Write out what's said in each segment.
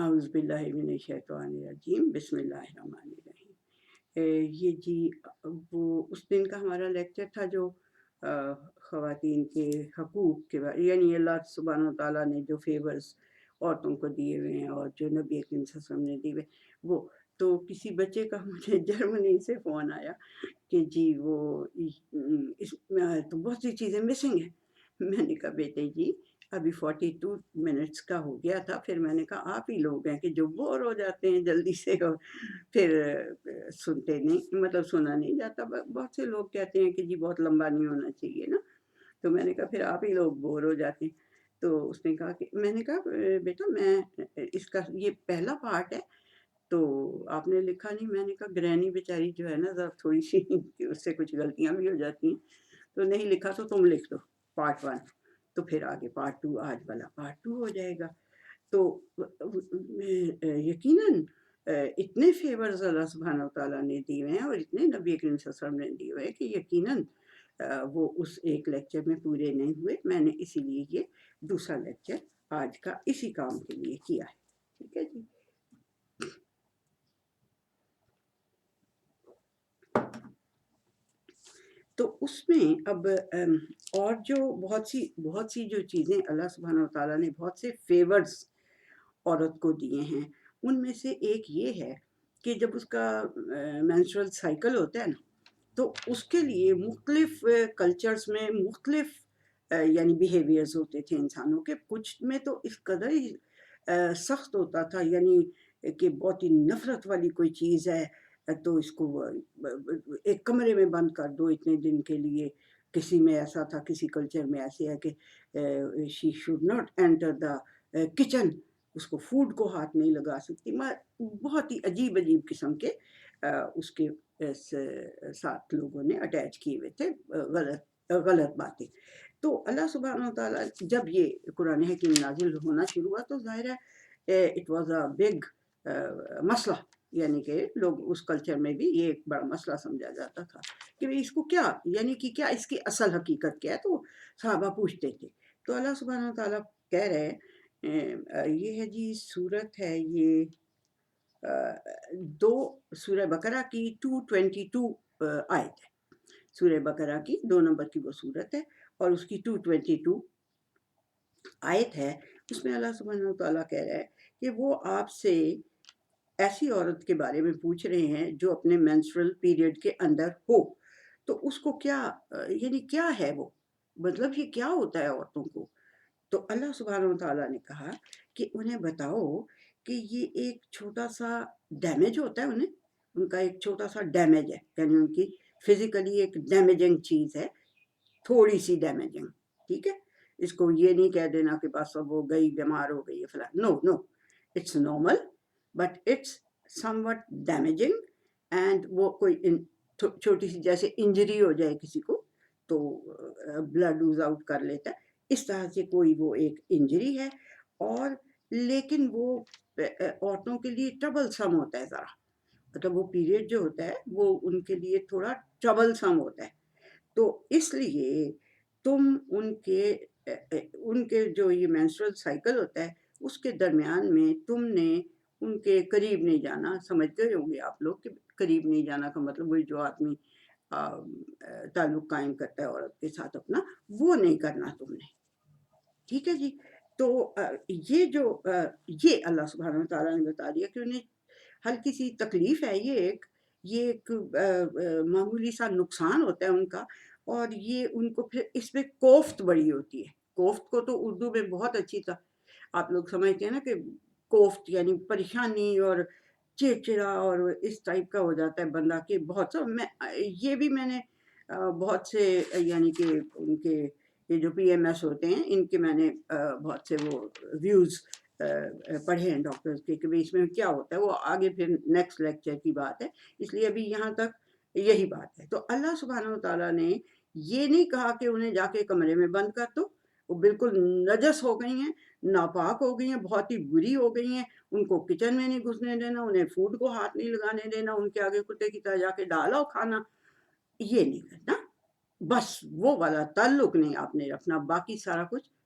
اعوذ باللہ من الشیطان الرجیم، بسم اللہ الرحمن الرحیم۔ یہ جی وہ اس دن کا ہمارا لیکچر تھا جو خواتین کے حقوق کے بارے، یعنی اللہ سبحانہ و تعالیٰ نے جو فیورز عورتوں کو دیے ہوئے ہیں اور جو نبی اکرم صلی اللہ علیہ وسلم نے دیے ہوئے وہ تو کسی بچے کا مجھے جرمنی سے فون آیا کہ جی وہ اس تو بہت سی چیزیں مسنگ ہیں۔ میں نے کہا بیٹے جی ابھی 42 منٹس کا ہو گیا تھا، پھر میں نے کہا آپ ہی لوگ ہیں کہ جو بور ہو جاتے ہیں جلدی سے اور پھر سنتے نہیں، مطلب سنا نہیں جاتا۔ بہت سے لوگ کہتے ہیں کہ جی بہت لمبا نہیں ہونا چاہیے نا، تو میں نے کہا پھر آپ ہی لوگ بور ہو جاتے ہیں۔ تو اس نے کہا کہ میں نے کہا بیٹا میں اس کا یہ پہلا پارٹ ہے تو آپ نے لکھا نہیں۔ میں نے کہا گرینی بیچاری جو ہے نا ذرا تھوڑی سی اس سے کچھ غلطیاں بھی ہو جاتی ہیں، تو نہیں لکھا تو تم لکھ دو پارٹ 1، تو پھر آگے پارٹ 2 آج والا پارٹ 2 ہو جائے گا۔ تو یقیناً اتنے فیورز اللہ سبحانہ و تعالیٰ نے دیے ہوئے ہیں اور اتنے نبی کریم صلی اللہ علیہ وسلم نے دیے ہوئے ہیں کہ یقیناً وہ اس ایک لیکچر میں پورے نہیں ہوئے۔ میں نے اسی لیے یہ دوسرا لیکچر آج کا اسی کام کے لیے کیا ہے، ٹھیک ہے جی۔ تو اس میں اب اور جو بہت سی جو چیزیں اللہ سبحانہ و تعالیٰ نے بہت سے فیورز عورت کو دیے ہیں، ان میں سے ایک یہ ہے کہ جب اس کا مینسٹرل سائیکل ہوتا ہے نا تو اس کے لیے مختلف کلچرز میں مختلف یعنی بیہیویئرز ہوتے تھے انسانوں کے۔ کچھ میں تو اس قدر ہی سخت ہوتا تھا، یعنی کہ بہت ہی نفرت والی کوئی چیز ہے تو اس کو ایک کمرے میں بند کر دو اتنے دن کے لیے۔ کسی میں ایسا تھا، کسی کلچر میں ایسے ہے کہ she should not enter the kitchen, اس کو فوڈ کو ہاتھ نہیں لگا سکتی۔ بہت ہی عجیب قسم کے اس کے ساتھ لوگوں نے اٹیچ کیے ہوئے تھے غلط باتیں۔ تو اللہ سبحانہ و تعالیٰ جب یہ قرآن حکیم نازل ہونا شروع ہوا تو ظاہر ہے اٹ واز اے بگ مسئلہ، یعنی کہ لوگ اس کلچر میں بھی یہ ایک بڑا مسئلہ سمجھا جاتا تھا کہ اس کو کیا، یعنی کہ کیا اس کی اصل حقیقت کیا ہے۔ تو صحابہ پوچھتے تھے، تو اللہ سبحانہ و تعالیٰ کہہ رہے ہیں یہ ہے جی صورت ہے یہ سورہ بقرہ کی 222 آیت ہے۔ سورہ بقرہ کی 2 نمبر کی وہ صورت ہے اور اس کی 222 آیت ہے۔ اس میں اللہ سبحانہ و تعالیٰ کہہ رہا ہے کہ وہ آپ سے ایسی عورت کے بارے میں پوچھ رہے ہیں جو اپنے مینسٹرل پیریڈ کے اندر ہو، تو اس کو کیا یعنی کیا ہے وہ، مطلب یہ کیا ہوتا ہے عورتوں کو۔ تو اللہ سبحانہ و تعالیٰ نے کہا کہ انہیں بتاؤ کہ یہ ایک چھوٹا سا ڈیمیج ہوتا ہے، ان کا ایک چھوٹا سا ڈیمیج ہے، یعنی ان کی فزیکلی ایک ڈیمیجنگ چیز ہے، تھوڑی سی ڈیمیجنگ، ٹھیک ہے۔ اس کو یہ نہیں کہہ دینا کہ بس اب وہ گئی بیمار ہو گئی ہے فلاں، no it's normal but it's somewhat damaging, and وہ کوئی چھوٹی سی جیسے انجری ہو جائے کسی کو تو بلڈ لوز آؤٹ کر لیتا ہے، اس طرح سے کوئی وہ ایک انجری ہے۔ اور لیکن وہ عورتوں کے لیے ٹربل سم ہوتا ہے ذرا، مطلب وہ پیریڈ جو ہوتا ہے وہ ان کے لیے تھوڑا ٹربل سم ہوتا ہے، تو اس لیے تم ان کے جو یہ مینسٹرل سائیکل ہوتا ہے اس کے درمیان میں تم نے ان کے قریب نہیں جانا۔ سمجھتے ہوں گے آپ لوگ کہ قریب نہیں جانا کا مطلب وہی جو آدمی تعلق قائم کرتا ہے عورت کے ساتھ اپنا، وہ نہیں کرنا تم نے، ٹھیک ہے جی۔ تو یہ اللہ سبحانہ و تعالیٰ نے بتا دیا کہ انہیں ہلکی سی تکلیف ہے، یہ ایک معمولی سا نقصان ہوتا ہے ان کا، اور یہ ان کو پھر اس میں کوفت بڑی ہوتی ہے۔ کوفت کو تو اردو میں بہت اچھی تھا آپ لوگ سمجھتے ہیں نا کہ کوفت یعنی پریشانی اور چڑچڑا اور اس ٹائپ کا ہو جاتا ہے بندہ کہ بہت سا میں نے بہت سے یعنی کہ ان کے یہ جو پی ایم ایس ہوتے ہیں ان کے میں نے بہت سے وہ ویوز پڑھے ہیں ڈاکٹرز کے کہ اس میں کیا ہوتا ہے، وہ آگے پھر نیکسٹ لیکچر کی بات ہے، اس لیے ابھی یہاں تک یہی بات ہے۔ تو اللہ سبحانہ و تعالیٰ نے یہ نہیں کہا کہ انہیں جا کے کمرے میں بند کر دو، وہ بالکل نجس ہو گئی ہیں، ناپاک ہو گئی ہیں، بہت ہی بری ہو گئی ہیں، ان کو کچن میں نہیں گھسنے دینا، انہیں فوڈ کو ہاتھ نہیں لگانے دینا، ان کے آگے کتے کی طرح جا کے ڈالو کھانا، یہ نہیں کرنا، بس وہ والا تعلق نہیں آپ نے رکھنا، باقی سارا کچھ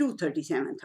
237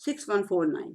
6149।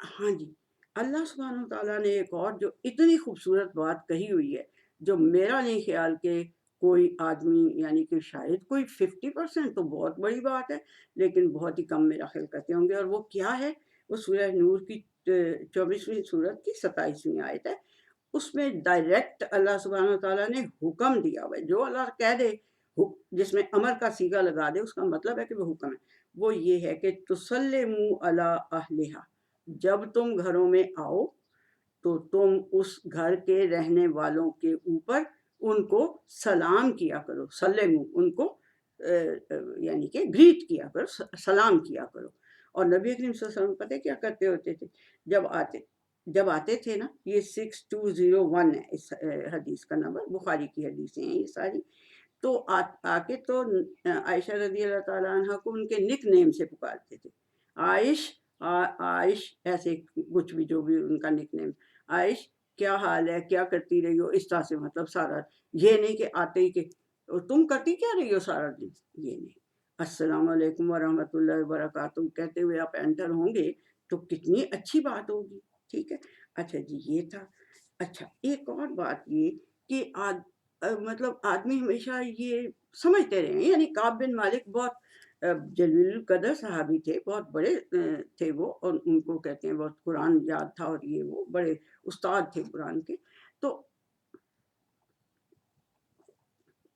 ہاں جی، اللہ سبحانہ وتعالیٰ نے ایک اور جو اتنی خوبصورت بات کہی ہوئی ہے، جو میرا نہیں خیال کہ کوئی آدمی یعنی کہ شاید کوئی 50% تو بہت بڑی بات ہے، لیکن بہت ہی کم میرا خیال کرتے ہوں گے، اور وہ کیا ہے؟ وہ سورہ نور کی 24ویں سورت کی 27ویں آیت ہے۔ اس میں ڈائریکٹ اللہ سبحانہ وتعالیٰ نے حکم دیا ہوا ہے، جو اللہ کہہ دے جس میں امر کا صیغہ لگا دے، اس کا مطلب ہے کہ وہ حکم ہے، وہ یہ ہے کہ تسلموا علی اہلہا، جب تم گھروں میں آؤ تو تم اس گھر کے رہنے والوں کے اوپر ان کو سلام کیا کرو، سلمو، ان کو یعنی کہ گریٹ کیا کرو، سلام کیا کرو۔ اور نبی کریم صلی اللہ علیہ وسلم پتہ کیا کرتے ہوتے تھے؟ جب آتے تھے نا، یہ 6201 ہے اس حدیث کا نمبر، بخاری کی حدیثیں ہیں یہ ساری، تو آ کے تو عائشہ رضی اللہ تعالیٰ عنہ کو ان کے نک نیم سے پکارتے تھے، عائش، عائش، ایسے کچھ بھی جو بھی ان کا نک نیم، عائش کیا حال ہے، کیا کرتی رہی ہو، اس طرح سے، مطلب سارا، یہ نہیں کہ آتے ہی کہ تم کرتی کیا رہی ہو سارا دن، یہ نہیں، السلام علیکم ورحمۃ اللہ وبرکاتہ کہتے ہوئے آپ انٹر ہوں گے تو کتنی اچھی بات ہوگی، ٹھیک ہے۔ اچھا جی، یہ تھا۔ اچھا، ایک اور بات یہ کہ مطلب آدمی ہمیشہ یہ سمجھتے رہے ہیں، یعنی کعب بن مالک بہت جلیل القدر صحابی تھے، بہت بڑے تھے وہ، اور ان کو کہتے ہیں بہت قرآن یاد تھا، اور یہ وہ بڑے استاد تھے قرآن کے۔ تو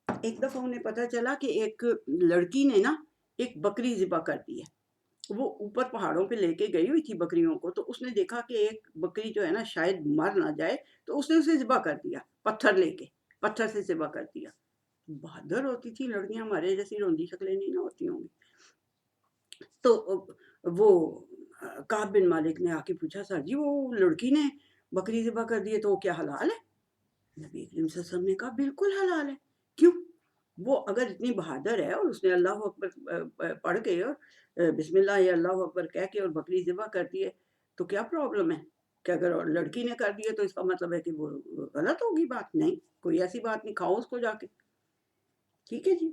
ایک دفعہ انہیں پتہ چلا کہ ایک لڑکی نے نا ایک بکری ذبح کر دی ہے، وہ اوپر پہاڑوں پہ لے کے گئی ہوئی تھی بکریوں کو، تو اس نے دیکھا کہ ایک بکری جو ہے نا شاید مر نہ جائے، تو اس نے اسے ذبح کر دیا، پتھر لے کے، پتھر سے ذبح کر دیا۔ بہادر ہوتی تھی لڑکیاں، ہمارے جیسی روندی شکلیں نہیں نہ ہوتی ہوں گی۔ تو وہ کعب بن مالک نے آ کے پوچھا، سر جی وہ لڑکی نے بکری ذبح کر دی ہے تو وہ کیا حلال ہے؟ نبی کریم صلی اللہ علیہ وسلم نے کہا بالکل حلال ہے۔ کیوں؟ وہ اگر اتنی بہادر ہے اور اس نے اللہ اکبر پڑھ کے اور بسم اللہ یا اللہ اکبر کہہ کے اور بکری ذبح کر دی ہے تو کیا پرابلم ہے؟ کہ اگر لڑکی نے کر دی ہے تو اس کا مطلب ہے کہ وہ غلط ہوگی بات؟ نہیں، کوئی ایسی بات نہیں، کھاؤ اس کو جا کے، ٹھیک ہے جی۔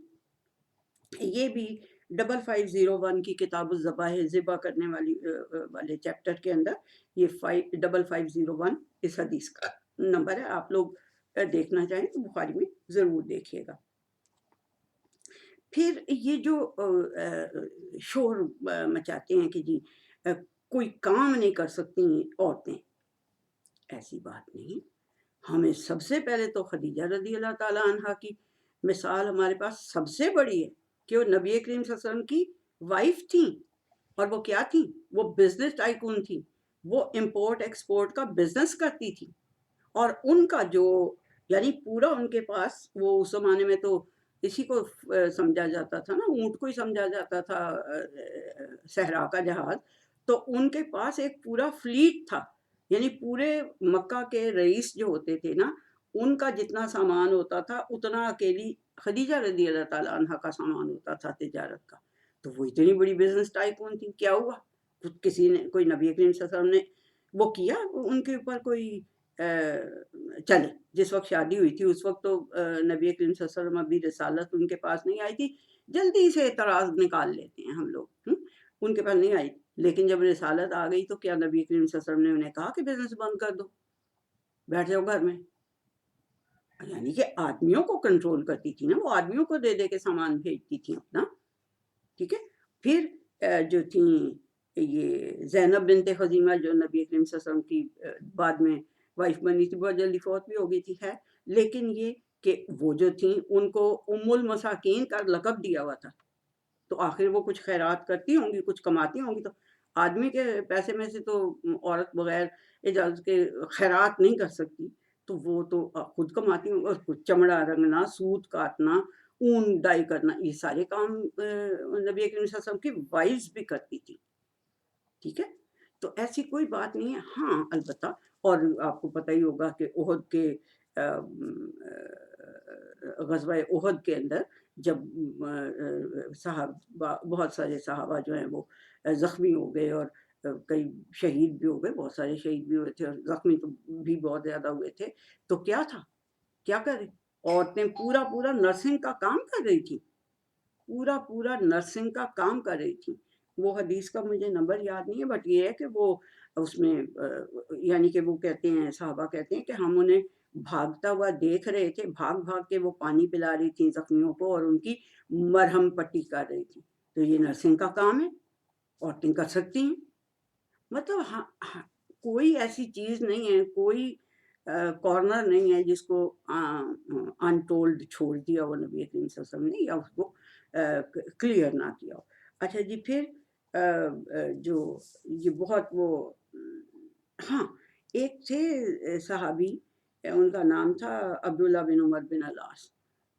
یہ بھی 5501 کی کتاب الذبائح، ذبح کرنے والے چیپٹر کے اندر یہ 5501 اس حدیث کا نمبر ہے، آپ لوگ دیکھنا چاہیں تو بخاری میں ضرور دیکھیے گا۔ پھر یہ جو شور مچاتے ہیں کہ جی کوئی کام نہیں کر سکتی عورتیں، ایسی بات نہیں۔ ہمیں سب سے پہلے تو خدیجہ رضی اللہ تعالیٰ عنہ کی مثال ہمارے پاس سب سے بڑی ہے کہ وہ نبی کریم صلی اللہ علیہ وسلم کی وائف تھیں، اور وہ کیا تھیں؟ وہ بزنس ٹائکون تھیں، وہ امپورٹ ایکسپورٹ کا بزنس کرتی تھی، اور ان کا جو یعنی پورا ان کے پاس، وہ اس زمانے میں تو اسی کو سمجھا جاتا تھا نا، اونٹ کو ہی سمجھا جاتا تھا صحرا کا جہاز، تو ان کے پاس ایک پورا فلیٹ تھا، یعنی پورے مکہ کے رئیس جو ہوتے تھے نا، ان کا جتنا سامان ہوتا تھا اتنا اکیلی خدیجہ رضی اللہ تعالیٰ عنہ کا سامان ہوتا تھا تجارت کا۔ تو وہ اتنی بڑی بزنس ٹائکون تھی، کیا ہوا؟ کسی نے، کوئی نبی کریم صلی اللہ علیہ وسلم نے وہ کیا ان کے اوپر کوئی چلے، جس وقت شادی ہوئی تھی اس وقت تو نبی کریم صلی اللہ علیہ وسلم ابھی رسالت ان کے پاس نہیں آئی تھی، جلدی سے اعتراض نکال لیتے ہیں ہم لوگ، ان کے پاس نہیں آئی، لیکن جب رسالت آ گئی تو کیا نبی کریم صلی اللہ علیہ وسلم نے انہیں کہا کہ بزنس بند کر دو، بیٹھ جاؤ گھر میں؟ یعنی کہ آدمیوں کو کنٹرول کرتی تھی نا، وہ آدمیوں کو دے دے کے سامان بھیجتی تھی اپنا، ٹھیک ہے۔ پھر جو تھیں یہ زینب بنت خزیمہ جو نبی کریم صلی اللہ علیہ وسلم کی بعد میں وائف بنی تھی، بہت جلدی فوت بھی ہو گئی تھی، ہے، لیکن یہ کہ وہ جو تھیں ان کو ام المساکین کا لقب دیا ہوا تھا، تو آخر وہ کچھ خیرات کرتی ہوں گی، کچھ کماتی ہوں گی، تو آدمی کے پیسے میں سے تو عورت بغیر اجازت کے خیرات نہیں کر سکتی، تو وہ تو خود کماتی ہوں، اور کچھ چمڑا رنگنا، سوت کاٹنا، اون ڈائی کرنا، یہ سارے کام نبی کریم صلی اللہ علیہ وسلم کی وائفز بھی کرتی تھی، ٹھیک ہے۔ تو ایسی کوئی بات نہیں ہے، ہاں البتہ، اور آپ کو پتہ ہی ہوگا کہ احد کے غزوہ احد کے اندر جب صحابہ، بہت سارے صحابہ جو ہیں وہ زخمی ہو گئے، اور کئی شہید بھی ہو گئے، بہت سارے شہید بھی ہوئے تھے، اور زخمی تو بھی بہت زیادہ ہوئے تھے، تو کیا تھا، کیا کر رہی عورتیں؟ پورا نرسنگ کا کام کر رہی تھی، پورا نرسنگ کا کام کر رہی تھی۔ وہ حدیث کا مجھے نمبر یاد نہیں ہے، بٹ یہ ہے کہ وہ اس میں یعنی کہ وہ کہتے ہیں، صحابہ کہتے ہیں کہ ہم انہیں بھاگتا ہوا دیکھ رہے تھے، بھاگ بھاگ کے وہ پانی پلا رہی تھی زخمیوں کو اور ان کی مرہم پٹی کر رہی تھی۔ تو یہ نرسنگ کا کام ہے، عورتیں کر سکتی ہیں۔ مطلب کوئی ایسی چیز نہیں ہے، کوئی کارنر نہیں ہے جس کو انٹولڈ چھوڑ دیا ہو نبی کریم صلی اللہ علیہ وسلم نے، یا اس کو کلیئر نہ کیا ہو۔ اچھا جی، پھر جو یہ بہت وہ ہاں، ایک تھے صحابی، ان کا نام تھا عبداللہ بن عمر بن العاص۔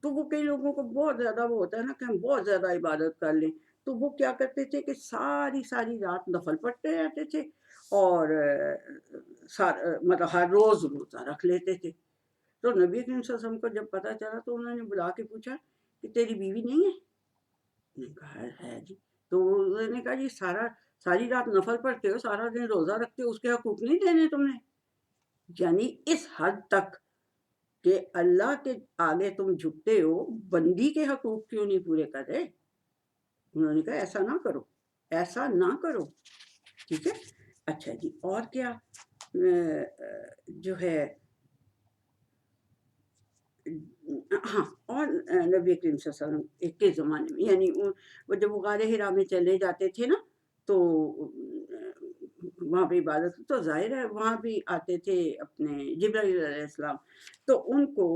تو وہ کئی لوگوں کو بہت زیادہ وہ ہوتا ہے نا کہ ہم بہت زیادہ عبادت کر لیں، تو وہ کیا کرتے تھے کہ ساری رات نفل پڑھتے رہتے تھے اور مطلب ہر روز روزہ رکھ لیتے تھے۔ تو نبی کریم صلی اللہ علیہ وسلم کو جب پتہ چلا تو انہوں نے بلا کے پوچھا کہ تیری بیوی نہیں ہے؟ انہوں نے کہا ہے جی۔ تو انہوں نے کہا جی ساری رات نفل پڑھتے ہو، سارا دن روزہ رکھتے ہو، اس کے حقوق نہیں دینے تم نے؟ یعنی اس حد تک کہ اللہ کے آگے تم جھکتے ہو، بندی کے حقوق کیوں نہیں پورے کر رہے؟ انہوں نے کہا ایسا نہ کرو، ایسا نہ کرو، ٹھیک ہے۔ اچھا جی، اور کیا جو ہے ہاں، اور نبی کریم صلی اللہ علیہ وسلم کے زمانے میں، یعنی وہ جب وہ غار حرا میں چلے جاتے تھے نا، تو وہاں پہ عبادت تو ظاہر ہے وہاں بھی آتے تھے اپنے جبرائیل علیہ السلام، تو ان کو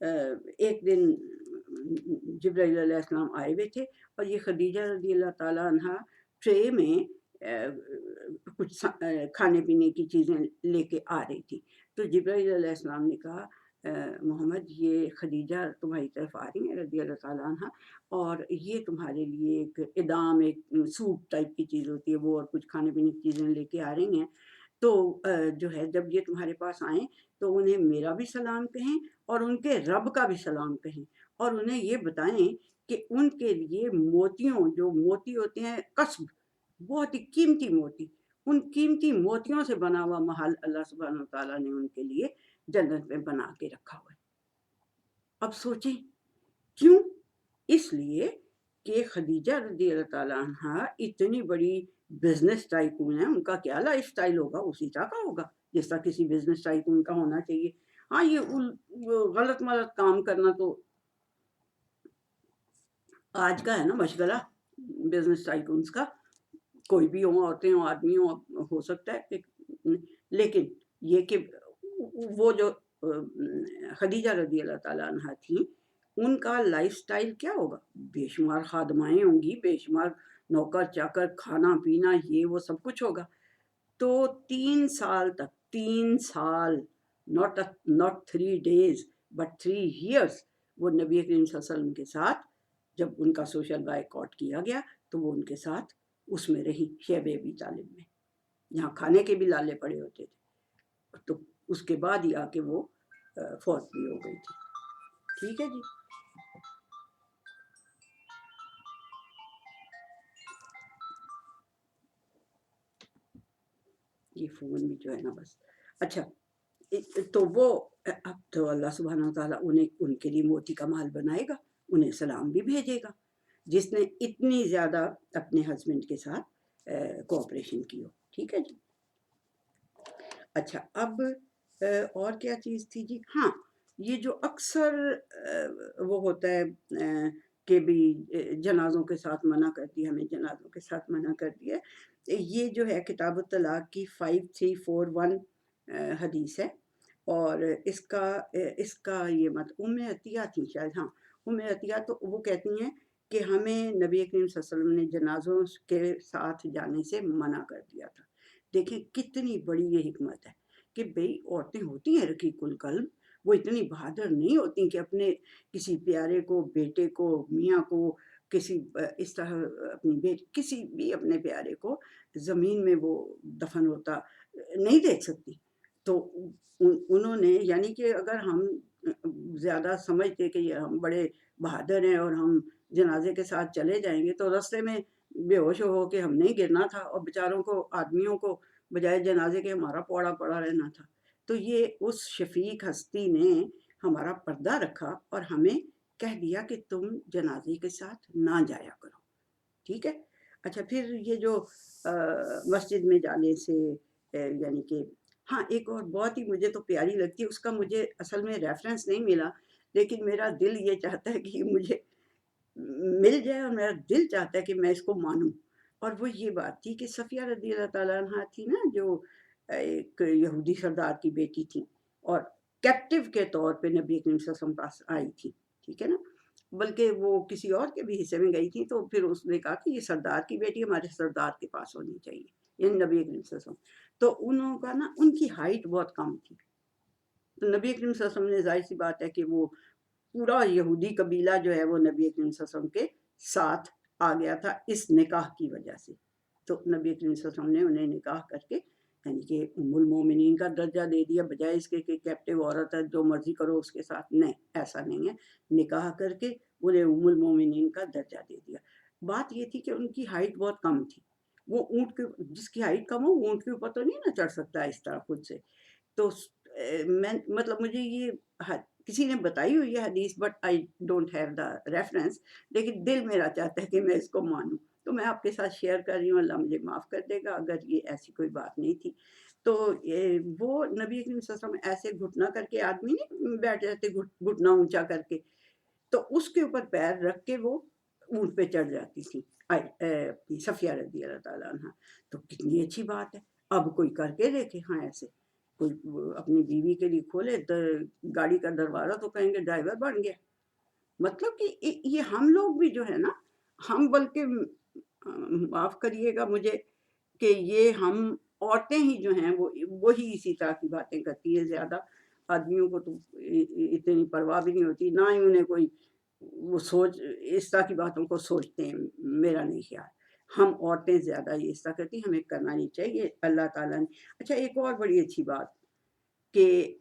ایک دن جبرائیل علیہ السلام آئے ہوئے تھے اور یہ خدیجہ رضی اللہ تعالیٰ عنہ ٹرے میں کچھ کھانے پینے کی چیزیں لے کے آ رہی تھی۔ تو جبرائیل علیہ السلام نے کہا محمد یہ خدیجہ تمہاری طرف آ رہی ہیں رضی اللہ تعالیٰ عنہ، اور یہ تمہارے لیے ایک ادام، ایک سوپ ٹائپ کی چیز ہوتی ہے وہ، اور کچھ کھانے پینے کی چیزیں لے کے آ رہی ہیں۔ تو جو ہے جب یہ تمہارے پاس آئیں تو انہیں میرا بھی سلام کہیں اور ان کے رب کا بھی سلام کہیں، اور انہیں یہ بتائیں کہ ان کے لیے موتیوں، جو موتی ہوتے ہیں قصب، بہت ہی قیمتی موتی، ان قیمتی موتیوں سے بنا ہوا محل اللہ سبحانہ وتعالیٰ نے ان کے لیے جنت میں بنا کے رکھا ہوا ہے۔ اب سوچیں کیوں؟ اس لیے کہ خدیجہ رضی اللہ تعالیٰ عنہ اتنی بڑی بزنس ٹائکون ہے، ان کا کیا لائف سٹائل ہوگا اسی طرح کا ہوگا جس طرح کسی بزنس ٹائکون کا ہونا چاہیے۔ ہاں، یہ غلط ملط کام کرنا تو آج کا ہے نا مشغلہ بزنس ٹائکونس کا، کوئی بھی ہوں، عورتیں ہوں، آدمی ہوں، ہو سکتا ہے لیکن یہ کہ وہ جو خدیجہ رضی اللہ تعالیٰ عنہ تھیں، ان کا لائف سٹائل کیا ہوگا؟ بے شمار خادمائیں ہوں گی، بے شمار نوکر چاکر، کھانا پینا، یہ وہ سب کچھ ہوگا۔ تو 3 سال تک، 3 سال، not 3 days but 3 years، وہ نبی کریم صلی اللہ علیہ وسلم کے ساتھ، جب ان کا سوشل بائیکاٹ کیا گیا تو وہ ان کے ساتھ اس میں رہی، شیب ابی طالب میں، یہاں کھانے کے بھی لالے پڑے ہوتے تھے۔ تو اس کے بعد ہی آ کے وہ فوت بھی ہو گئی تھی۔ ٹھیک ہے جی۔ یہ فون بھی جو ہے نا بس، اچھا تو وہ اب تو اللہ سبحانہ وتعالیٰ انہیں ان کے لیے موتی کا مال بنائے گا، انہیں سلام بھی بھیجے گا، جس نے اتنی زیادہ اپنے ہسبینڈ کے ساتھ کوآپریشن کی ہو۔ ٹھیک ہے جی۔ اچھا، اب اور کیا چیز تھی جی؟ ہاں، یہ جو اکثر وہ ہوتا ہے کہ بھی جنازوں کے ساتھ منع کر دیا، ہمیں جنازوں کے ساتھ منع کر دیا، یہ جو ہے کتاب الطلاق کی 5341 حدیث ہے، اور اس کا یہ ام عطیہ تھی شاید، ہاں ام عطیہ، تو وہ کہتی ہیں کہ ہمیں نبی کریم صلی اللہ علیہ وسلم نے جنازوں کے ساتھ جانے سے منع کر دیا تھا۔ دیکھیں کتنی بڑی یہ حکمت ہے کہ بھئی عورتیں ہوتی ہیں رقیق القلب، وہ اتنی بہادر نہیں ہوتی کہ اپنے کسی پیارے کو، بیٹے کو، میاں کو، کسی اس طرح اپنی کسی بھی اپنے پیارے کو زمین میں وہ دفن ہوتا نہیں دیکھ سکتی۔ تو انہوں نے، یعنی کہ اگر ہم زیادہ سمجھتے کہ ہم بڑے بہادر ہیں اور ہم جنازے کے ساتھ چلے جائیں گے تو راستے میں بے ہوش ہو کے ہم نہیں گرنا تھا، اور بیچاروں کو، آدمیوں کو بجائے جنازے کے ہمارا پوڑا پڑا رہنا تھا۔ تو یہ اس شفیق ہستی نے ہمارا پردہ رکھا اور ہمیں کہہ دیا کہ تم جنازے کے ساتھ نہ جایا کرو۔ ٹھیک ہے۔ اچھا، پھر یہ جو مسجد میں جانے سے یعنی کہ ہاں ایک اور بہت ہی مجھے تو پیاری لگتی ہے، اس کا مجھے اصل میں ریفرنس نہیں ملا، لیکن میرا دل یہ چاہتا ہے کہ مجھے مل جائے، اور میرا دل چاہتا ہے کہ میں اس کو مانوں۔ اور وہ یہ بات تھی کہ صفیہ رضی اللہ تعالیٰ عنہ تھی نا، جو ایک یہودی سردار کی بیٹی تھی، اور کیپٹیو کے طور پہ نبی کریم صلی اللہ علیہ وسلم پاس آئی تھی، ٹھیک ہے نا، بلکہ وہ کسی اور کے بھی حصے میں گئی تھی، تو پھر اس نے کہا کہ یہ سردار کی بیٹی ہمارے سردار کے پاس ہونی چاہیے، یعنی نبی کریم صلی اللہ علیہ وسلم۔ تو انہوں کا نا ان کی ہائٹ بہت کم تھی، تو نبی کریم صلی اللہ علیہ وسلم نے ظاہر سی بات ہے کہ وہ پورا یہودی قبیلہ جو ہے وہ نبی کریم صلی اللہ علیہ وسلم کے ساتھ آ گیا تھا اس نکاح کی وجہ سے۔ تو نبی کریم صلی اللہ علیہ وسلم نے انہیں نکاح کر کے یعنی کہ ام المومنین کا درجہ دے دیا، بجائے اس کے کہ کیپٹیو عورت ہے جو مرضی کرو اس کے ساتھ، نہیں ایسا نہیں ہے، نکاح کر کے انہیں ام المومنین کا درجہ دے دیا۔ بات یہ تھی کہ ان کی ہائٹ بہت کم تھی، وہ اونٹ کے جس کی ہائٹ کم ہو وہ اونٹ کے اوپر تو نہیں نہ چڑھ سکتا اس طرح خود سے۔ تو میں مطلب مجھے یہ کسی نے بتائی ہوئی ہے حدیث، but I don't have the reference, لیکن دل میرا چاہتا ہے کہ میں اس کو مانوں، تو میں آپ کے ساتھ شیئر کر رہی ہوں، اللہ مجھے معاف کر دے گا اگر یہ ایسی کوئی بات نہیں تھی۔ تو وہ نبی کریم صلی اللہ علیہ وسلم ایسے گھٹنا کر کے، آدمی نہیں بیٹھ جاتے گھٹنا اونچا کر کے، تو اس کے اوپر پیر رکھ کے وہ اونٹ پہ چڑھ جاتی تھی صفیہ رضی اللہ تعالیٰ عنہ۔ تو کتنی اچھی بات ہے، اب کوئی کر کے دیکھے، ہاں ایسے کوئی اپنی بیوی کے لیے کھولے تو گاڑی کا دروازہ تو کہیں گے ڈرائیور بن گیا۔ مطلب کہ یہ ہم لوگ بھی جو ہے نا، ہم بلکہ معاف کریے گا مجھے کہ یہ ہم عورتیں ہی جو ہیں وہی اسی طرح کی باتیں کرتی ہے، زیادہ آدمیوں کو تو اتنی پرواہ بھی نہیں ہوتی، نہ ہی انہیں کوئی وہ سوچ اس طرح کی باتوں کو سوچتے ہیں، میرا نہیں خیال۔ ہم عورتیں زیادہ یہ اس طرح کرتی، ہمیں کرنا نہیں چاہیے، اللہ تعالیٰ نے۔ اچھا ایک اور بڑی اچھی بات کہ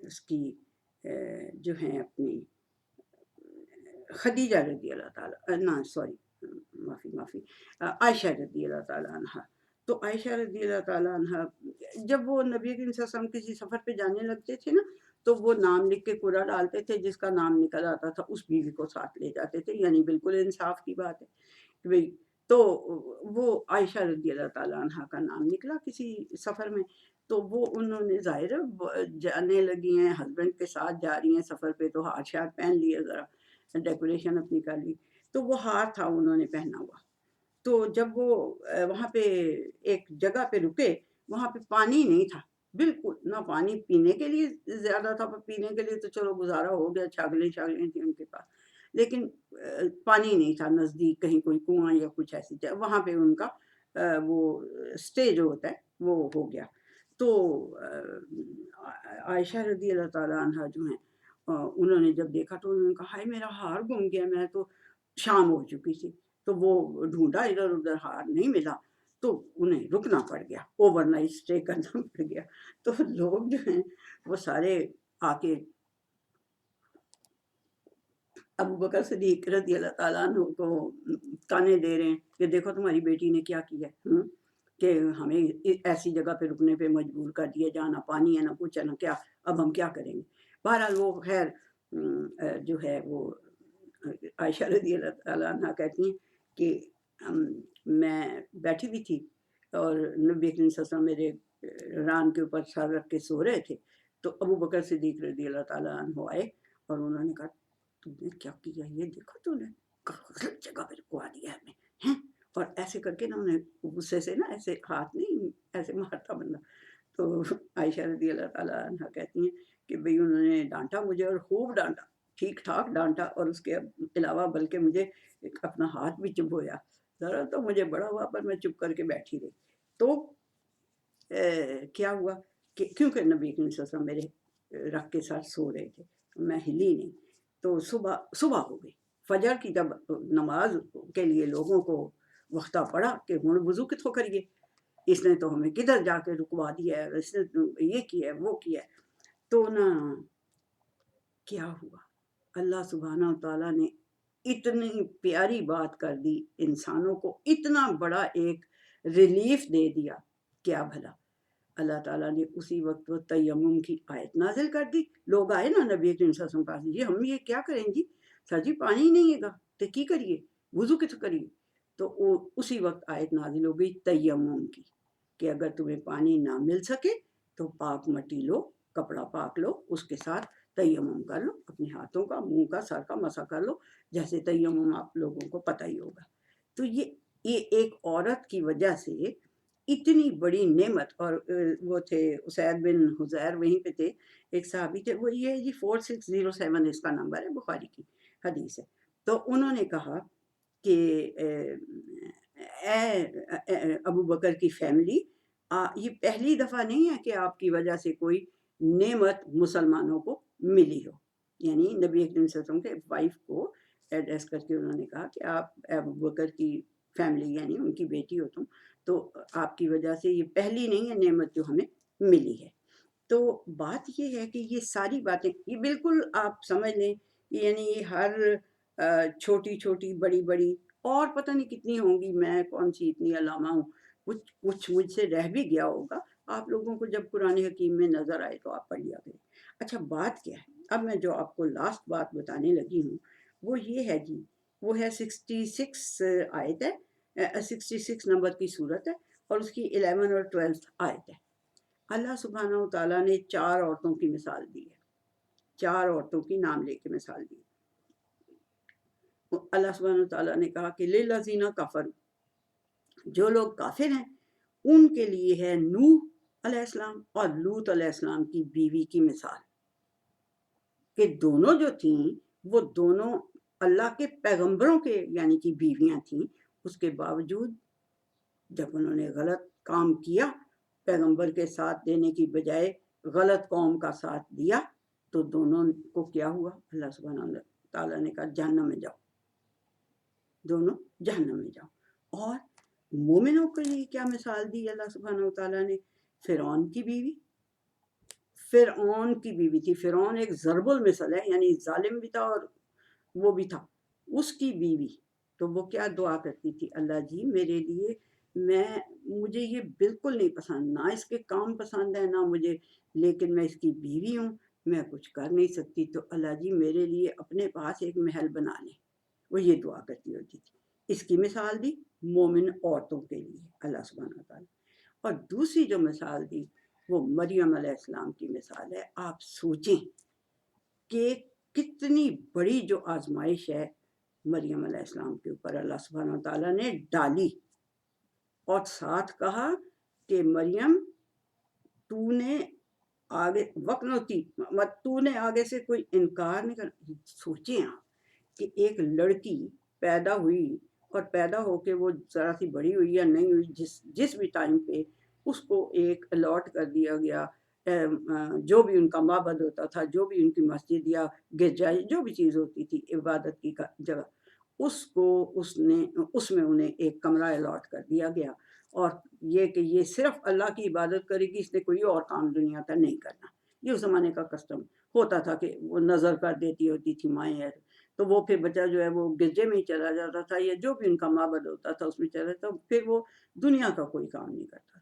اس کی جو ہیں اپنی خدیجہ رضی اللہ تعالیٰ نہ سوری معافی عائشہ رضی اللہ تعالیٰ عنہ، تو عائشہ رضی اللہ تعالیٰ عنہ جب وہ نبی کریم صلی اللہ علیہ وسلم کسی سفر پہ جانے لگتے تھے نا، تو وہ نام لکھ کے قرعہ ڈالتے تھے، جس کا نام نکل آتا تھا اس بیوی کو ساتھ لے جاتے تھے، یعنی بالکل انصاف کی بات ہے کہ بھئی۔ تو وہ عائشہ رضی اللہ تعالیٰ عنہ کا نام نکلا کسی سفر میں، تو وہ انہوں نے ظاہر جانے لگی ہیں، ہسبینڈ کے ساتھ جا رہی ہیں سفر پہ، تو ہاتھ شاتھ پہن لیے، ذرا ڈیکوریشن اپنی کر لی، تو وہ ہار تھا انہوں نے پہنا ہوا۔ تو جب وہ وہاں پہ ایک جگہ پہ رکے، وہاں پہ پانی نہیں تھا بالکل، نہ پانی پینے کے لیے زیادہ تھا، پینے کے لیے تو چلو گزارا ہو گیا، چھاگلیں تھیں ان کے پاس، لیکن پانی نہیں تھا نزدیک، کہیں کوئی کنواں یا کچھ ایسی جگہ، وہاں پہ ان کا وہ اسٹے جو ہوتا ہے وہ ہو گیا۔ تو عائشہ رضی اللہ تعالیٰ عنہ جو ہیں انہوں نے جب دیکھا تو انہوں نے کہا ہائے میرا ہار گم گیا، میں تو شام ہو چکی تھی، تو وہ ڈھونڈا ادھر ادھر، ہار نہیں ملا، تو انہیں رکنا پڑ گیا، اوور نائٹ اسٹے کرنا پڑ گیا۔ تو لوگ جو ہیں وہ سارے آ کے ابو بکر صدیق رضی اللہ تعالیٰ عنہ کو تانے دے رہے ہیں کہ دیکھو تمہاری بیٹی نے کیا کیا ہے، کہ ہمیں ایسی جگہ پہ رکنے پہ مجبور کر دیا، جانا پانی ہے نہ کچھ ہے نہ کیا، اب ہم کیا کریں گے۔ بہرحال وہ خیر جو ہے وہ عائشہ رضی اللہ تعالیٰ عنہ کہتی ہیں کہ میں بیٹھی بھی تھی اور نبی کریم صلی اللہ علیہ وسلم میرے ران کے اوپر سر رکھ کے سو رہے تھے، تو ابو بکر صدیق رضی اللہ تعالیٰ عنہ آئے اور انہوں نے کہا تم نے کیا کیا، یہ دیکھو تم نے غلط جگہ پہ رکوا دیا ہمیں ہیں، اور ایسے کر کے نا انہیں غصے سے نا ایسے ہاتھ نہیں ایسے مارتا بندہ۔ تو عائشہ رضی اللہ تعالیٰ عنہ کہتی ہیں کہ بھئی انہوں نے ڈانٹا مجھے، اور خوب ڈانٹا، ٹھیک ٹھاک ڈانٹا، اور اس کے علاوہ بلکہ مجھے اپنا ہاتھ بھی چبھویا، ذرا تو مجھے بڑا ہوا پر میں چپ کر کے بیٹھی رہی۔ تو کیا ہوا کہ کیونکہ نبی کریم صلی اللہ علیہ وسلم میرے رکھ کے ساتھ سو رہے تھے، میں ہلی نہیں، تو صبح ہو گئی، فجر کی جب نماز کے لیے لوگوں کو وقتہ پڑا کہ ہن وضو کتوں کریے، اس نے تو ہمیں کدھر جا کے رکوا دیا ہے، اس نے یہ کیا ہے وہ کیا ہے۔ تو نا کیا ہوا، اللہ سبحانہ و تعالیٰ نے اتنی پیاری بات کر دی، انسانوں کو اتنا بڑا ایک ریلیف دے دیا، کیا بھلا، اللہ تعالیٰ نے اسی وقت وہ تیمم کی آیت نازل کر دی۔ لوگ آئے نا نبی کریم صلی اللہ علیہ وسلم پاس، جی ہم یہ کیا کریں جی، سر جی پانی نہیں ہے گا تو کی کریے، وضو کتوں کریے، تو اسی وقت آیت نازل ہو گئی تیمم کی، کہ اگر تمہیں پانی نہ مل سکے تو پاک مٹی لو، کپڑا پاک لو، اس کے ساتھ تیمم کر لو، اپنے ہاتھوں کا، منہ کا، سر کا مسح کر لو، جیسے تیمم آپ لوگوں کو پتہ ہی ہوگا۔ تو یہ ایک عورت کی وجہ سے اتنی بڑی نعمت، اور وہ تھے اسید بن حضیر، وہیں پہ تھے، ایک صحابی تھے، وہ یہ جی 4607 اس کا نمبر ہے، بخاری کی حدیث ہے۔ تو انہوں نے کہا کہ اے ابو بکر کی فیملی، یہ پہلی دفعہ نہیں ہے کہ آپ کی وجہ سے کوئی نعمت مسلمانوں کو ملی ہو۔ یعنی نبی اکرم صلی اللہ علیہ وسلم کے وائف کو ایڈریس کر کے انہوں نے کہا کہ آپ ابو بکر کی فیملی، یعنی ان کی بیٹی ہو تم، تو آپ کی وجہ سے یہ پہلی نہیں ہے نعمت جو ہمیں ملی ہے۔ تو بات یہ ہے کہ یہ ساری باتیں، یہ بالکل آپ سمجھ لیں، یعنی یہ ہر چھوٹی چھوٹی بڑی بڑی اور پتہ نہیں کتنی ہوں گی، میں کون سی اتنی علامہ ہوں، کچھ مجھ سے رہ بھی گیا ہوگا، آپ لوگوں کو جب قرآن حکیم میں نظر آئے تو آپ پڑھ لیا کریں۔ اچھا بات کیا ہے، اب میں جو آپ کو لاسٹ بات بتانے لگی ہوں وہ یہ ہے جی، وہ ہے 66 آیت ہے، 66 نمبر کی صورت ہے، اور اس کی 11 اور 12 آیت ہے۔ اللہ سبحانہ و تعالیٰ نے 4 عورتوں کی مثال دی ہے، 4 عورتوں کی نام لے کے مثال دی۔ اللہ سبحانہ و تعالیٰ نے کہا کہ للذین کفروا، جو لوگ کافر ہیں ان کے لیے ہے نوح علیہ السلام اور لوط علیہ السلام کی بیوی کی مثال، کہ دونوں جو تھیں وہ دونوں اللہ کے پیغمبروں کے یعنی کہ بیویاں تھیں، اس کے باوجود جب انہوں نے غلط کام کیا، پیغمبر کے ساتھ دینے کی بجائے غلط قوم کا ساتھ دیا، تو دونوں کو کیا ہوا، اللہ سبحانہ تعالیٰ نے کہا جہنم میں جاؤ، دونوں جہنم میں جاؤ۔ اور مومنوں کے لیے کیا مثال دی اللہ سبحانہ تعالیٰ نے؟ فرعون کی بیوی، فرعون کی بیوی تھی، فرعون ایک ضرب المثل ہے، یعنی ظالم بھی تھا اور وہ بھی تھا، اس کی بیوی، تو وہ کیا دعا کرتی تھی، اللہ جی میرے لیے، مجھے یہ بالکل نہیں پسند، نہ اس کے کام پسند ہے نہ مجھے، لیکن میں اس کی بیوی ہوں، میں کچھ کر نہیں سکتی، تو اللہ جی میرے لیے اپنے پاس ایک محل بنا لیں، وہ یہ دعا کرتی ہوتی تھی۔ اس کی مثال دی مومن عورتوں کے لیے اللہ سبحانہ تعالیٰ۔ اور دوسری جو مثال دی وہ مریم علیہ السلام کی مثال ہے۔ آپ سوچیں کہ کتنی بڑی جو آزمائش ہے مریم علیہ السلام کے اوپر اللہ سبحانہ تعالیٰ نے ڈالی، اور ساتھ کہا کہ مریم تو نے آگے وقنوتی، تو نے آگے سے کوئی انکار نہیں کر۔ سوچیں آپ کہ ایک لڑکی پیدا ہوئی، اور پیدا ہو کے وہ ذرا سی بڑی ہوئی یا نہیں ہوئی، جس بھی ٹائم پہ اس کو ایک الاٹ کر دیا گیا، جو بھی ان کا معبد ہوتا تھا، جو بھی ان کی مسجد یا گرجا جو بھی چیز ہوتی تھی عبادت کی جگہ، اس میں انہیں ایک کمرہ الاٹ کر دیا گیا، اور یہ کہ یہ صرف اللہ کی عبادت کرے گی، اس نے کوئی اور کام دنیا کا نہیں کرنا۔ یہ اس زمانے کا کسٹم ہوتا تھا کہ وہ نظر کر دیتی ہوتی تھی مائیں، تو وہ پھر بچہ جو ہے وہ گرجے میں ہی چلا جاتا تھا، یا جو بھی ان کا معبد ہوتا تھا اس میں چلا جاتا، پھر وہ دنیا کا کوئی کام نہیں کرتا تھا۔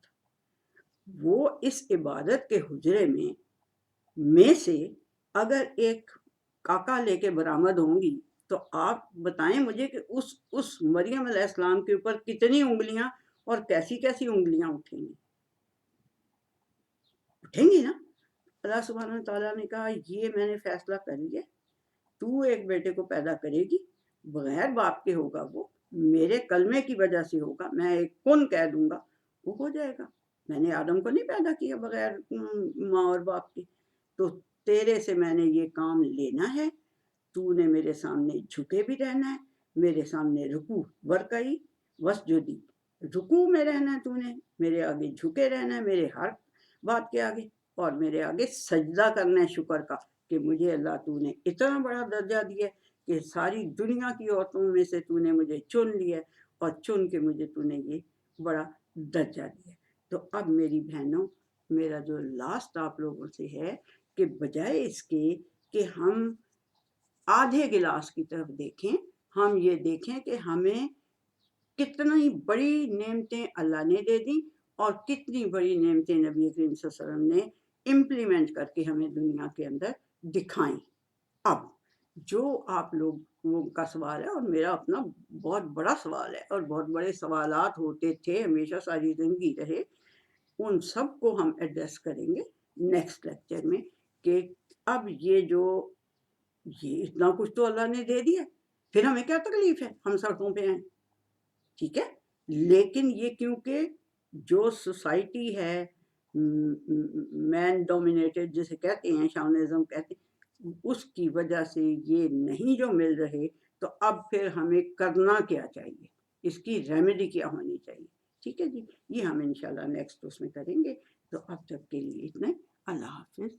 وہ اس عبادت کے حجرے میں سے اگر ایک کاکا لے کے برآمد ہوں گی، تو آپ بتائیں مجھے کہ اس مریم علیہ السلام کے اوپر کتنی انگلیاں اور کیسی کیسی انگلیاں اٹھیں گی نا۔ اللہ سبحانہ تعالیٰ نے کہا یہ میں نے فیصلہ کر لیا، تو ایک بیٹے کو پیدا کرے گی، بغیر باپ کے ہوگا، وہ میرے کلمے کی وجہ سے ہوگا، میں ایک کن کہہ دوں گا وہ ہو جائے گا۔ میں نے آدم کو نہیں پیدا کیا بغیر ماں اور باپ کے، تو تیرے سے میں نے یہ کام لینا ہے، تو نے میرے سامنے جھکے بھی رہنا ہے، میرے سامنے رکوع ورکعی وسجدی، رکوع میں رہنا ہے، تو نے میرے آگے جھکے رہنا ہے میرے ہر بات کے آگے، اور میرے آگے سجدہ کرنا ہے شکر کا، کہ مجھے اللہ تو نے اتنا بڑا درجہ دیا کہ ساری دنیا کی عورتوں میں سے تو نے مجھے چن لیا، اور چن کے مجھے تو نے یہ بڑا درجہ دیا۔ تو اب میری بہنوں، میرا جو لاسٹ آپ لوگوں سے ہے کہ بجائے اس کے کہ ہم آدھے گلاس کی طرف دیکھیں، ہم یہ دیکھیں کہ ہمیں کتنی بڑی نعمتیں اللہ نے دے دی، اور کتنی بڑی نعمتیں نبی کریم صلی اللہ علیہ وسلم نے امپلیمنٹ کر کے ہمیں دنیا کے اندر دکھائیں۔ اب جو آپ لوگوں کا سوال ہے، اور میرا اپنا بہت بڑا سوال ہے، اور بہت بڑے سوالات ہوتے تھے ہمیشہ، ساری زندگی رہے، ان سب کو ہم ایڈریس کریں گے نیکسٹ لیکچر میں کہ اب یہ اتنا کچھ تو اللہ نے دے دیا، پھر ہمیں کیا تکلیف ہے ہم سڑکوں پہ آئیں، ٹھیک ہے، لیکن یہ کیونکہ جو سوسائٹی ہے مین ڈومینیٹڈ جسے کہتے ہیں، شاونزم کہتے ہیں، اس کی وجہ سے یہ نہیں جو مل رہے، تو اب پھر ہمیں کرنا کیا چاہیے، اس کی ریمیڈی کیا ہونی چاہیے، ٹھیک ہے جی، یہ ہم انشاءاللہ نیکسٹ اس میں کریں گے۔ تو اب تک کے لیے اتنا، اللہ حافظ۔